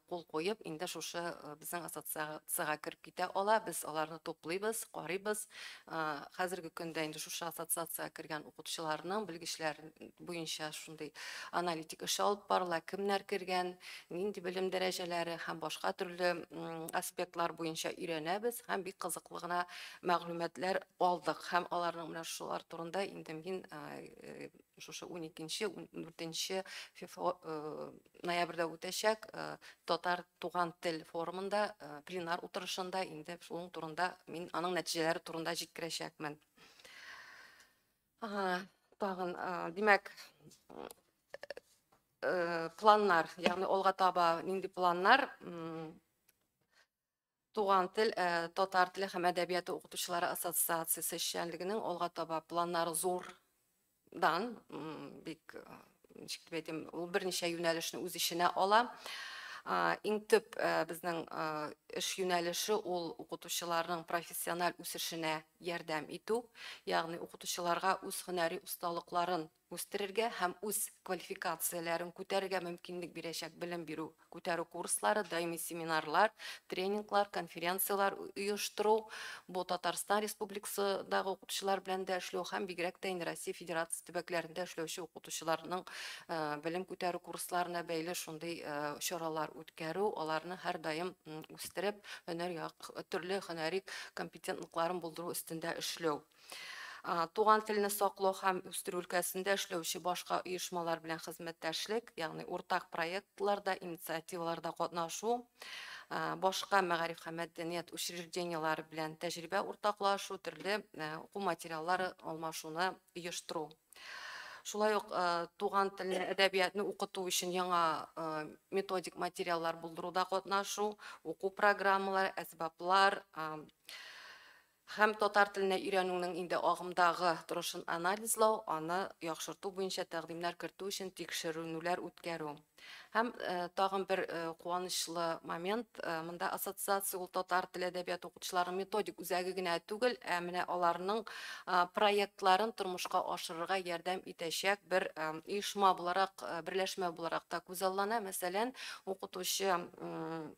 кул куеп, инде шушы безнең ассоциациягә кирип китә ала. Без аларны туплыйбыз, карыйбыз. Хәзерге көндә инде шушы ассоциациягә кергән укытучыларның белгечләр буенча шундый аналитик эш алып барыла, кемнәр кергән, нинди белем дәрәҗәләре һәм башка төрле аспектлар буенча өйрәнәбез һәм бик кызыклы гына мәгълүматлар алдык. Һәм аларның менә шулар турында инде мин шушы 12-14 ноябрьдә үтәчәк татар туган тел форумында, пленар утырышында инде шуның турында мин аның нәтиҗәләре турында җиткерәчәкмен. Тагын, димәк, планнар, ягъни алга таба нинди планнар? Туган тел, татар теле һәм әдәбияты укытучылары ассоциациясе эшчәнлегенең алга таба планнары зурдан, бик ул берничә юнәлешне үз иченә ала. Иң төп безнең эш юнәлеше ул укытучыларның профессиональ үсешенә ярдәм итү, ягъни укытучыларга үз һөнәри усталыкларын үстерергә һәм үз квалификацияләрен күтәрергә мөмкинлек бирәчәк белем бирү, күтәрү курслары, даими семинарлар, тренинглар, конференциялар оештыру. Бу Татарстан Республикасындагы укытучылар белән дә эшләү һәм бигрәк тә Россия Федерациясе төбәкләрендә эшләүче укытучыларның белем күтәрү курсларына бәйле шундый чаралар үткәрү, аларны һәр даим үстереп, төрле һөнәри компетентлыкларын булдыру өстендә эшләү. Туган телне саклау һәм үстерү өлкәсендә эшләүче башка оешмалар белән хезмәттәшлек, ягъни уртак проектларда, инициативаларда катнашу, башка мәгариф һәм мәдәният учреждениялары белән тәҗрибә уртаклашу, төрле уку материаллары алмашуны оештыру. Шулай ук туган телне, әдәбиятны укыту өчен яңа методик материаллар булдыруда катнашу, уку программалары, әсбаплар һәм татар теленә өйрәнүнең инде агымдагы торышын анализлау, аны яхшырту буенча тәкъдимнәр кертү өчен тикшерүләр үткәрү. Һәм тагын бер куанычлы момент, монда ассоциация ул татар теле әдәбият укытучыларының методик үзәге генә түгел, менә аларның проектларын тормышка ашырырга ярдәм итәчәк бер оешма буларак, берләшмә буларак та күзаллана. Мәсәлән, укытучы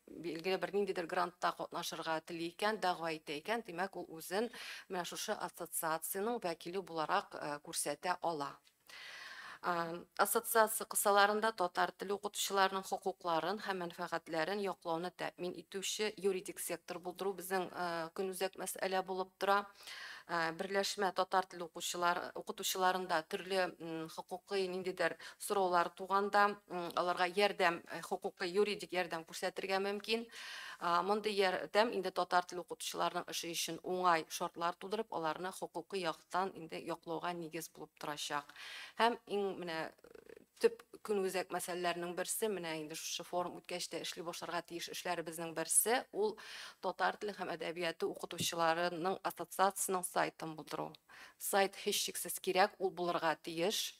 билгеле бер ниндидер грантта катнашырга тели икән, дәгъва итә икән, димәк ул үзен менә шушы ассоциациянең вәкиле буларак күрсәтә ала. Ассоциация кысаларында татар теле укытучыларының хокукларын һәм мәнфәгатьләрен яклауны тәэмин итүче юридик сектор булдыру безнең көнүзәк мәсьәлә булып тора. Берләшмә татар теле укытучыларында төрле хокукый ниндидер сораулар туганда, аларга ярдәм, хокукый юридик ярдәм күрсәтергә мөмкин. Мондый ярдәм инде татар теле укытучыларының эше өчен уңай шартлар тудырып, аларны хокукый яктан инде яклауга нигез булып торачак. Һәм иң менә төп көнүзәк мәсьәләләрнең берсе, менә инде шушы форум үткәчтә эшли башларга тиеш эшләребезнең берсе, ул татар теле һәм әдәбияты укытучыларының ассоциациясының сайтын булдыру. Сайт һичшиксез кирәк, ул булырга тиеш.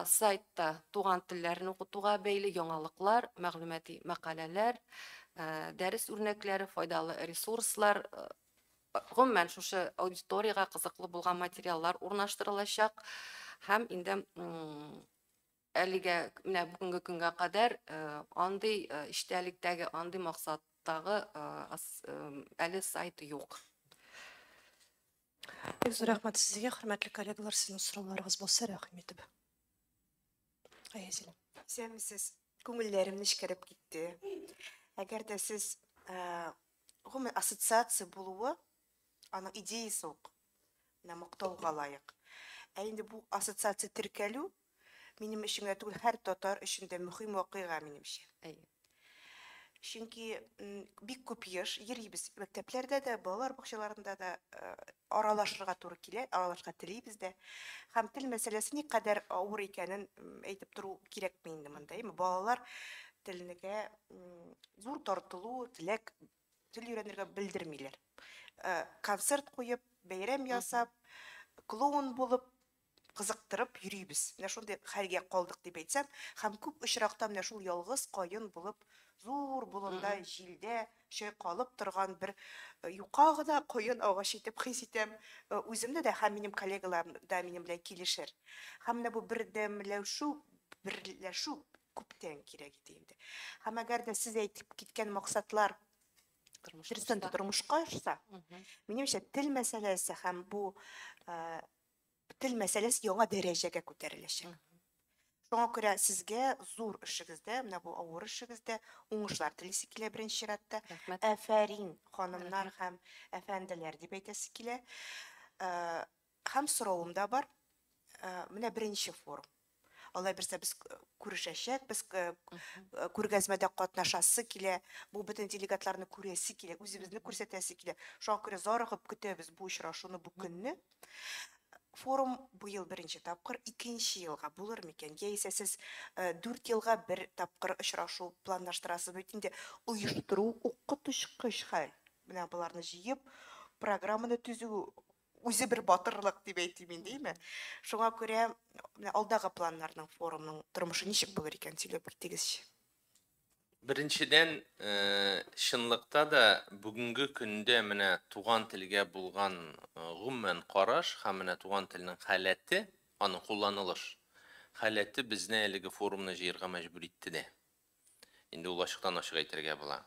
Сайтта туган телләрне укытуга бәйле яңалыклар, мәгълүмати мәкаләләр, дәрес үрнәкләре, файдалы ресурслар, гомумән шушы аудиторияга кызыклы булган материаллар урнаштырылачак һәм инде әлегә менә бүгенге көнгә кадәр андый иштәлектәге, андый максаттагы әле сайт юк. Бик зур рәхмәт сезгә, хөрмәтле коллегалар, сезнең сорауларыгыз булса, рәхим итеп. Аязел. Сәмсез күңелләрем нечкәреп китте. Әгәр дә сез гомумән ассоциация булуы, аның идеясы ук менә мактауга лаек. Инде бу ассоциация теркәлү минем өчен түгел, һәр татар өчен дә мөһим вакыйга минемчә. Чөнки бик күп еш йөрибез мәктәпләрдә дә, балалар бакчаларында да аралашырга туры килә, аралашырга телибез дә. Һәм тел мәсьәләсе никадәр авыр икәнен әйтеп тору кирәкме инде монда, балалар теленегә зур тартылу, теләк, тел өйрәнергә белдермиләр. Концерт куеп, бәйрәм ясап, клоун булып, кызыктырып йөрибез. Менә шундый хәлгә калдык дип әйтсәм, һәм күп очракта менә шул ялгыз каен булып, зур болында, җилдә чайкалып торган бер юка гына каен агач итеп хис итәм. Үземне дә һәм минем коллегаларым да минем белән килешер. Һәм менә бу бердәмләшү күптән кирәк иде инде. Һәм әгәр дә сез әйтеп киткән максатлар тормышка ашса, минемчә тел мәсьәләсе һәм бу тел мәсьәләсе яңа дәрәҗәгә күтәреләчәк. Шуңа күрә сезгә зур эшегездә, менә бу авыр эшегездә уңышлар телисе килә беренче чиратта. Афәрин, ханымнар һәм әфәнделәр дип әйтәсе килә. Һәм соравым да бар. Менә беренче форум. Алай берсә без күрешәчәк, без күргәзмәдә катнашасы килә, бу бөтен делегатларны күрәсе килә, үзебезне күрсәтәсе килә. Шуңа күрә зарыгып көтәбез бу очрашуны, бу көнне. Форум бу ел беренче тапкыр, икенче елга булыр микән? Яисә сез 4 елга бер тапкыр очрашу планлаштырасыз бит инде, оештыру укытучкыч хәл. Менә буларны җыеп, программаны төзү үзе бер батырлык дип әйтим инде, әйме? Шуңа күрә менә алдагы планнарның, форумның тормышы ничек булыр икән, сөйләп китегезче. Беренчедән, чынлыкта да бүгенге көндә менә туган телгә булган гомумән караш һәм менә туган теленең халәте, аның кулланылыш халәте безне әлеге форумны җыярга мәҗбүр итте дә. Инде ул ачыктан-ачык әйтергә була.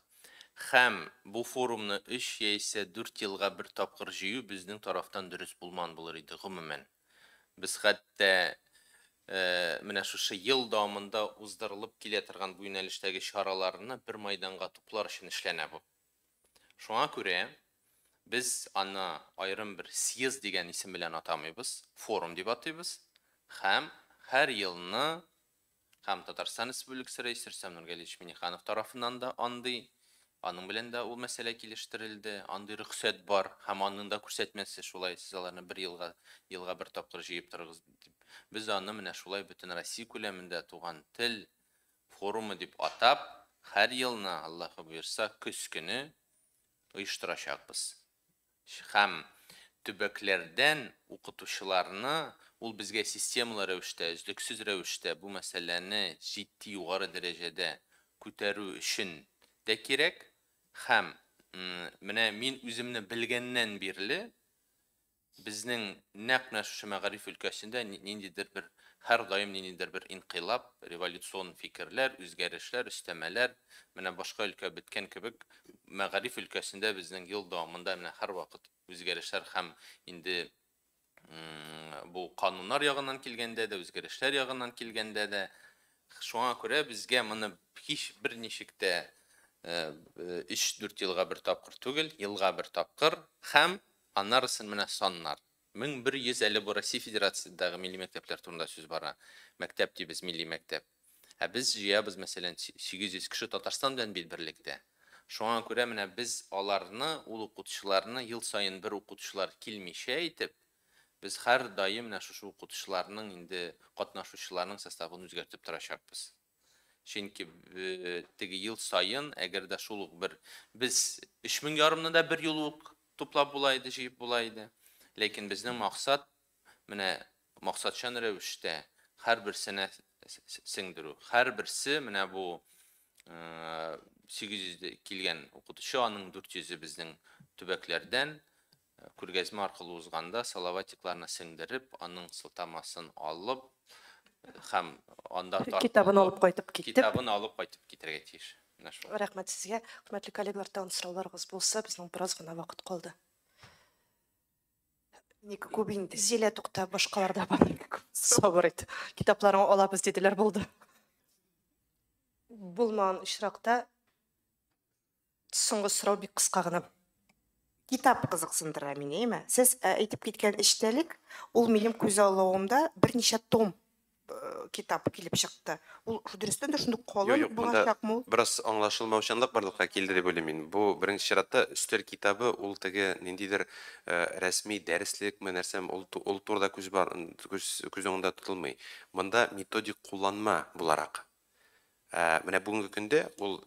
Һәм бу форумны 3 яисә 4 елга бер тапкыр җыю безнең тарафтан дөрес булман булыр иде гомумән. Без хәтта менә шушы ел дәвамында уздырылып килә торган бу юнәлештәге чараларны бер майданга туплар өчен эшләнә бу. Шуңа күрә без аны аерым бер съезд дигән исем белән атамыйбыз, форум дип атыйбыз. Һәм һәр елны һәм Татарстан Республикасы Рәисе Рөстәм Нургалиевич Миңнеханов тарафыннан да аның белән дә ул мәсьәлә килештерелде, андый рөхсәт бар, һәм аның да күрсәтмәсе шулай, сез аларны бер елга бер тапкыр җыеп торыгыз дип. Без аны менә шулай бөтен Россия күләмендә туган тел форумы дип атап, һәр елны, Аллаһы буйырса, көз көне оештырачакбыз. Һәм төбәкләрдән укытучыларны ул безгә системалы рәвештә, өздексез рәвештә бу мәсьәләне җитди югары дәрәҗәдә күтәрү өчен дә кирәк. Һәм менә мин үземне белгәннән бирле безнең нәкъ шушы мәгариф өлкәсендә ниндидер бер һәр даим ниндидер бер инкыйлаб, революцион фикерләр, үзгәрешләр, өстәмәләр, менә башка өлкә беткән кебек мәгариф өлкәсендә безнең ел дәвамында менә һәр вакыт үзгәрешләр һәм инде бу кануннар ягыннан килгәндә дә, үзгәрешләр ягыннан килгәндә дә, шуңа күрә безгә моны һич бер ничек тә 3-4 елга бер тапкыр түгел, елга бер тапкыр һәм Аннарысын менә саннар. 1150 бу Россия Федерациясындагы милли мәктәпләр турында сүз бара. Мәктәп дибез, милли мәктәп. Ә без җыябыз, мәсәлән, 800 кеше Татарстан белән бит берлектә. Шуңа күрә менә без аларны, ул укытучыларны ел сайын бер укытучылар килмичә итеп, biz һәр даим менә шушы укытучыларның инде катнашучыларның составын үзгәртеп торачакбыз. Чөнки теге ел сайын, әгәр дә шул ук бер без 3000 ярымны да бер ел ук туплап була иде, җыеп була иде. Ләкин безнең максат менә максатчан рәвештә һәрберсенә сеңдерү. Һәрберсе менә бу 800 килгән укытучы, аның 400-е безнең төбәкләрдән күргәзмә аркылы узганда салаватикларны сеңдереп, аның сылтамасын алып һәм анда Китабын алып кайтып киттек. китабын алып кайтып китәргә тиеш. Менә шул. Рәхмәт сезгә. Хөрмәтле коллегалар, тагын сорауларыгыз булса, безнең бераз гына вакыт калды. Ник күп инде. Зилә тукта, башкалар да бар. Сабыр ит. Китапларыңны алабыз диделәр булды. Булмаган очракта соңгы сорау бик кыска гына. Китап кызыксындыра мине, әйме? Сез әйтеп киткән эчтәлек, ул минем күз аллавымда берничә том китап килеп чыкты. Ул дөрестән дә шундый калын булачакмы ул? Biraz аңлашылмаучанлык барлыкка килде дип уйлыйм мин. Бу беренче чиратта өстәл китабы, ул теге ниндидер рәсми дәреслекме нәрсәм, ул турыда күз оңында тотылмый. Монда методик кулланма буларак. Менә бүгенге көндә ул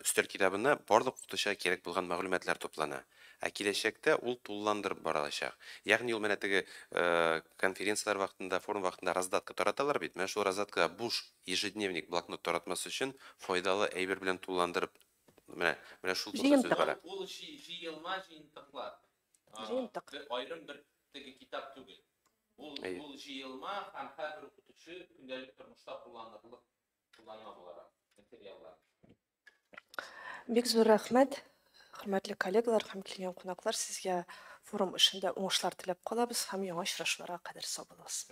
өстәл китабына барлык укытучыга кирәк булган мәгълүматлар топлана. Ә киләчәктә ул тулыландырып барылачак. Ягъни ул менә теге конференциялар вакытында, форум вакытында раздатка тараталар бит. Менә шул раздаткага буш ежедневник, блокнот таратмасы өчен файдалы әйбер белән тулыландырып, менә шул турында сүз бара. Ул җыелма, җыентыклар. Җыентык. Аерым бер теге китап түгел. Ул җыелма һәм һәрбер укытучы көндәлек тормышта кулланырлык кулланма буларак материаллар. Бик зур рәхмәт. Хөрмәтле коллегалар һәм килгән кунаклар, сезгә форум эшендә уңышлар теләп калабыз һәм яңа очрашуларга кадәр сау булыгыз.